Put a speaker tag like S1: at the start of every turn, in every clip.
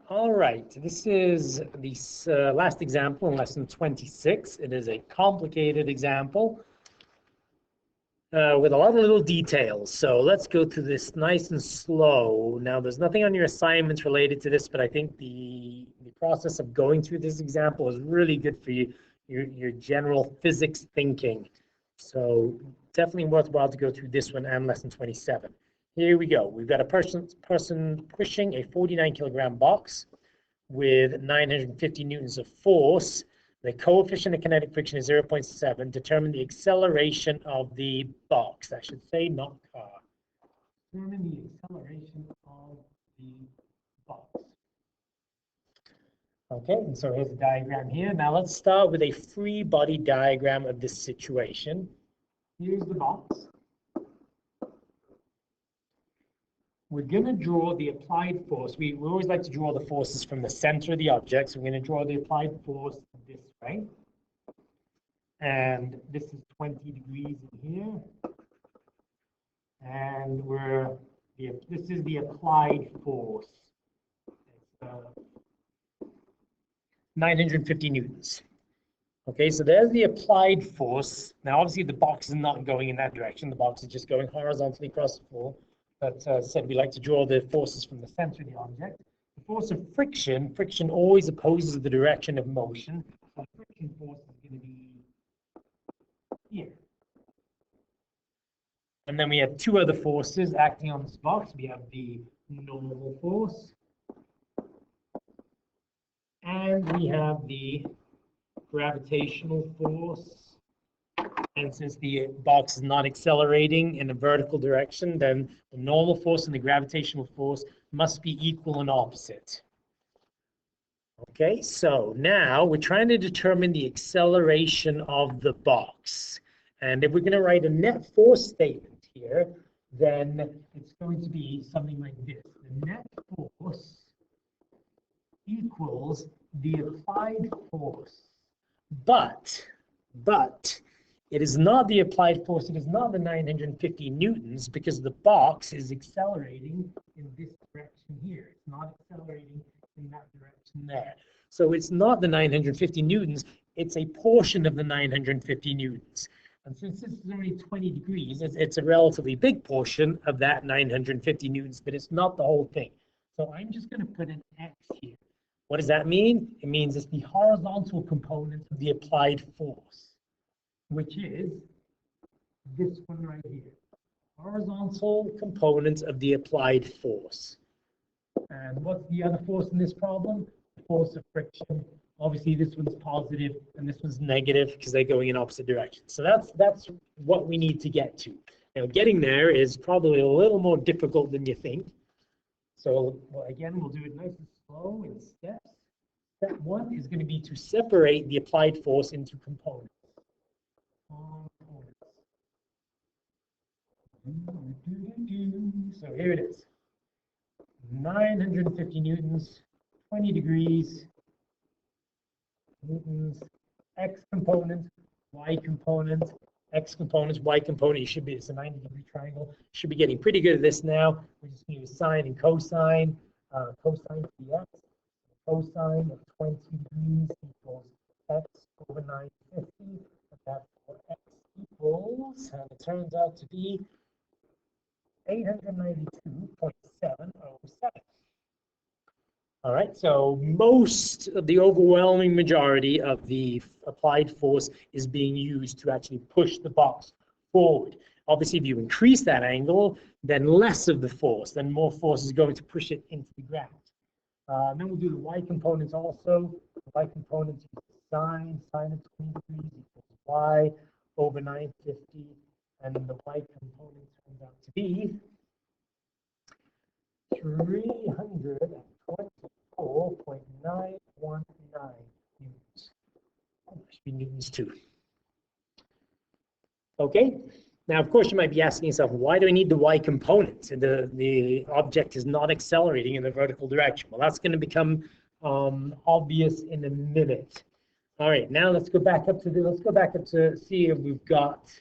S1: All right, this is the last example in lesson 26. It is a complicated example with a lot of little details. So let's go through this nice and slow. Now, there's nothing on your assignments related to this, but I think the process of going through this example is really good for you, your general physics thinking. So definitely worthwhile to go through this one and lesson 27. Here we go. We've got a person pushing a 49-kilogram box with 950 newtons of force. The coefficient of kinetic friction is 0.7. Determine the acceleration of the box. I should say, not car. Determine the acceleration of the box. Okay, and so here's a diagram here. Now let's start with a free body diagram of this situation. Here's the box. We're going to draw the applied force. We always like to draw the forces from the center of the object. So we're going to draw the applied force this way. And this is 20 degrees in here. And this is the applied force. It's 950 newtons. Okay, so there's the applied force. Now, obviously, the box is not going in that direction. The box is just going horizontally across the floor. But as I said, we like to draw the forces from the center of the object. The force of friction always opposes the direction of motion. So the friction force is going to be here. And then we have two other forces acting on this box. We have the normal force. And we have the gravitational force. And since the box is not accelerating in a vertical direction, then the normal force and the gravitational force must be equal and opposite. Okay, so now we're trying to determine the acceleration of the box. And if we're going to write a net force statement here, then it's going to be something like this. The net force equals the applied force. But it is not the applied force, it is not the 950 newtons, because the box is accelerating in this direction here. It's not accelerating in that direction there. So it's not the 950 newtons, it's a portion of the 950 newtons. And since this is only 20 degrees, it's a relatively big portion of that 950 newtons, but it's not the whole thing. So I'm just going to put an X here. What does that mean? It means it's the horizontal component of the applied force, which is this one right here. Horizontal component of the applied force. And what's the other force in this problem? The force of friction. Obviously, this one's positive and this one's negative because they're going in opposite directions. So that's what we need to get to. Now, getting there is probably a little more difficult than you think. So again, we'll do it nice and slow in steps. Step one is going to be to separate the applied force into components. So here it is. 950 newtons, 20 degrees, newtons, x component, y component, x component, y component. You should be, it's a 90-degree triangle. You should be getting pretty good at this now. We're just going to use sine and cosine. Cosine for the x. Cosine of 20 degrees equals x over 950. And therefore x equals, and it turns out to be 892.707. All right, so most of the overwhelming majority of the applied force is being used to actually push the box forward. Obviously, if you increase that angle, then less of the force, then more force is going to push it into the ground. Then we'll do the y components also. The y components is sine of 20 degrees equals y over 950. And then the y component turns out to be 324.919 newtons. That should be newtons too. Okay. Now, of course, you might be asking yourself, why do I need the y component? The object is not accelerating in the vertical direction. Well, that's going to become obvious in a minute. All right, now let's go back up to see if we've got.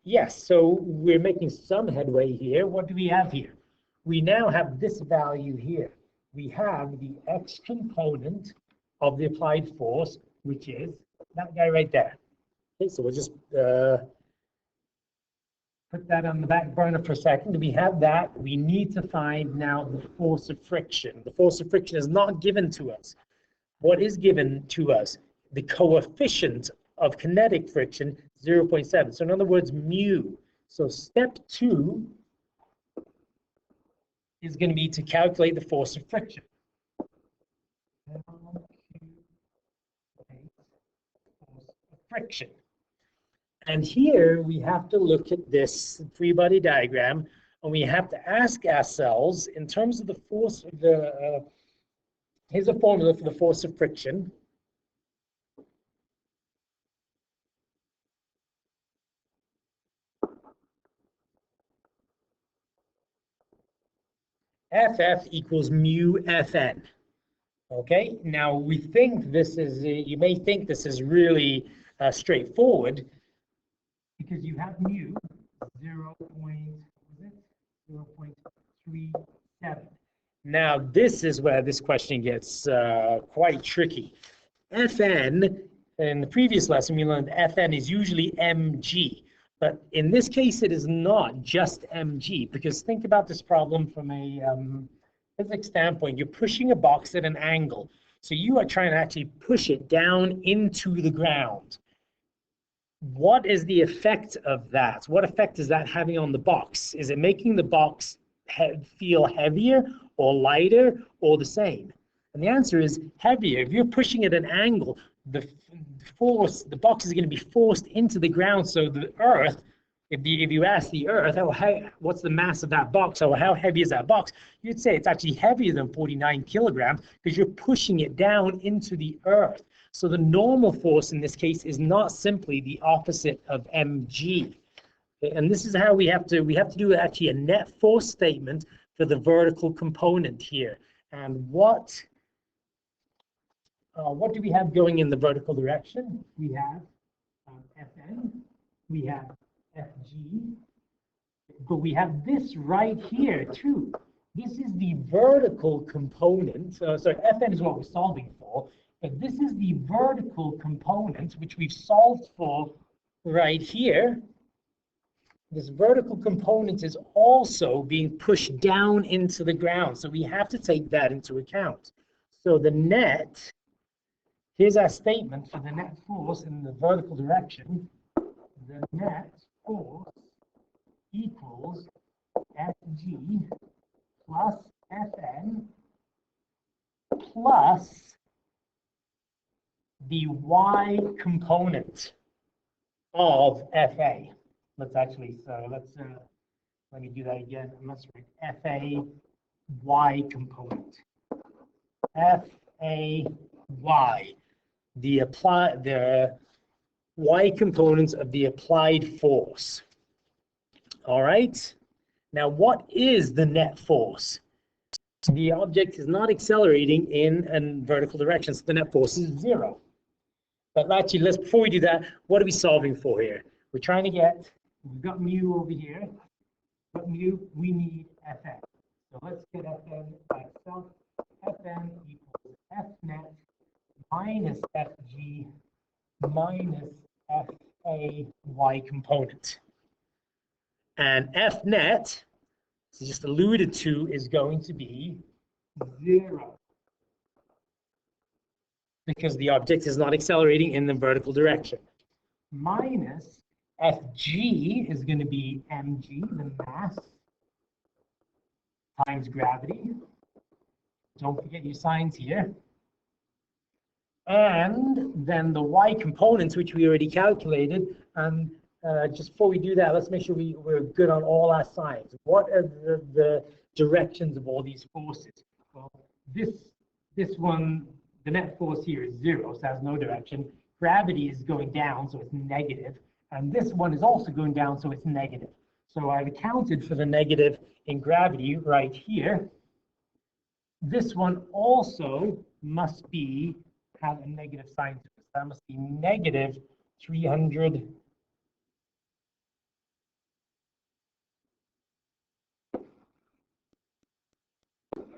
S1: Yes, so we're making some headway here. What do we have here? We now have this value here. we have the x component of the applied force, which is that guy right there. Okay, so we'll just put that on the back burner for a second. We have that. We need to find now the force of friction. The force of friction is not given to us. What is given to us? The coefficient of kinetic friction, 0.7. So in other words, mu. So step 2 is going to be to calculate the force of friction. Friction. And here we have to look at this free body diagram, and we have to ask ourselves, in terms of the force of the, here's a formula for the force of friction. FF equals mu Fn. Okay, now we think this is, you may think this is really straightforward, because you have mu 0.37. Now this is where this question gets quite tricky. Fn, in the previous lesson we learned Fn is usually mg, but in this case it is not just mg, because think about this problem from a physics standpoint. You're pushing a box at an angle, so you are trying to actually push it down into the ground. What is the effect of that? What effect is that having on the box? Is it making the box feel heavier or lighter or the same? And the answer is heavier. If you're pushing at an angle, the box is going to be forced into the ground. So the Earth, if you ask the Earth, what's the mass of that box, or how heavy is that box, you'd say it's actually heavier than 49 kilograms, because you're pushing it down into the Earth. So the normal force in this case is not simply the opposite of mg. And this is how we have to do actually a net force statement for the vertical component here. And what do we have going in the vertical direction? We have Fn, we have Fg, but we have this right here too. This is the vertical component. So Fn is what we're solving for. But this is the vertical component, which we've solved for right here. This vertical component is also being pushed down into the ground. So we have to take that into account. So the net, here's our statement for the net force in the vertical direction. The net force equals Fg plus Fn plus the y component of Fa. Let me do that again. Let's write Fa y component. Fa y, the y components of the applied force. All right. Now, what is the net force? The object is not accelerating in a vertical direction, so the net force is 0. But actually, before we do that, what are we solving for here? We're trying to get, we've got mu over here, but mu, we need Fn. So let's get Fn by itself. Fn equals Fnet minus Fg minus Fa y component. And Fnet, so just alluded to, is going to be 0. Because the object is not accelerating in the vertical direction. Minus Fg is going to be mg, the mass, times gravity. Don't forget your signs here. And then the y components, which we already calculated. And just before we do that, let's make sure we're good on all our signs. What are the directions of all these forces? Well, this one, the net force here is 0, so it has no direction. Gravity is going down, so it's negative. And this one is also going down, so it's negative. So I've accounted for the negative in gravity right here. This one also must have a negative sign to it. That must be negative 300.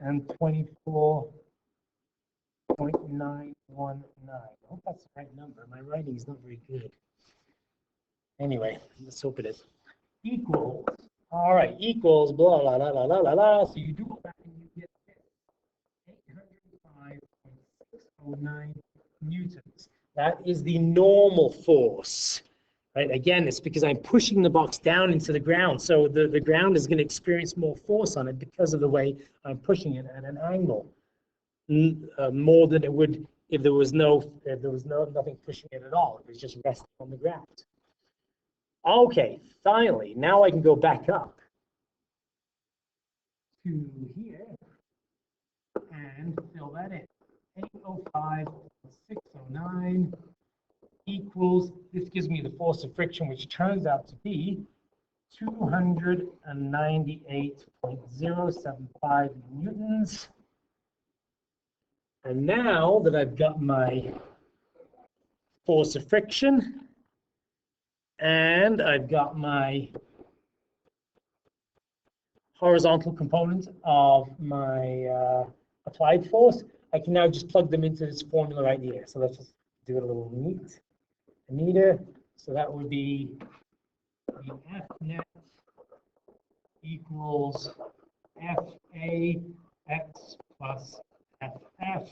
S1: and 24.919. I hope that's the right number. My writing is not very good. Anyway, let's hope it is. Equals. All right, equals blah, blah, blah, blah, blah, blah, blah. So you do it back and you get this. 805.609 newtons. That is the normal force. Right? Again, it's because I'm pushing the box down into the ground. So the ground is going to experience more force on it because of the way I'm pushing it at an angle. More than it would if there was nothing pushing it at all. It was just resting on the ground. Okay, finally, now I can go back up to here and fill that in. 805.609 equals, this gives me the force of friction, which turns out to be 298.075 newtons. And now that I've got my force of friction and I've got my horizontal component of my applied force, I can now just plug them into this formula right here. So let's just do it a little neater. So that would be the F net equals FAX plus FF.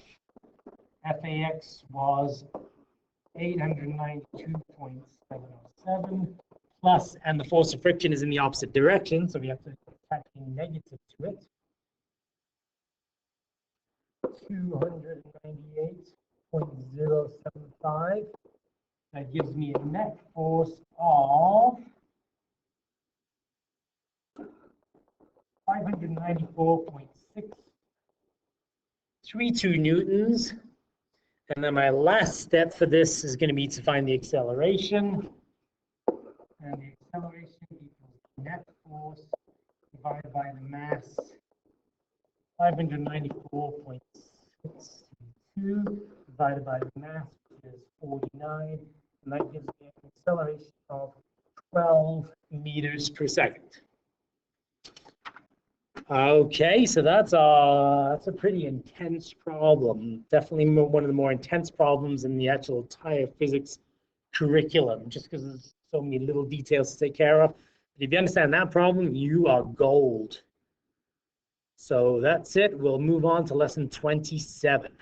S1: FAX was 892.707 plus, and the force of friction is in the opposite direction, so we have to attach a negative to it. 298.075. That gives me a net force of 594.632 newtons. And then my last step for this is going to be to find the acceleration. And the acceleration equals net force divided by the mass, 594.632 divided by the mass, which is 49. And that gives me an acceleration of 12 meters per second. Okay, so that's a pretty intense problem. Definitely one of the more intense problems in the actual entire physics curriculum, just because there's so many little details to take care of. But if you understand that problem, you are gold. So that's it. We'll move on to lesson 27.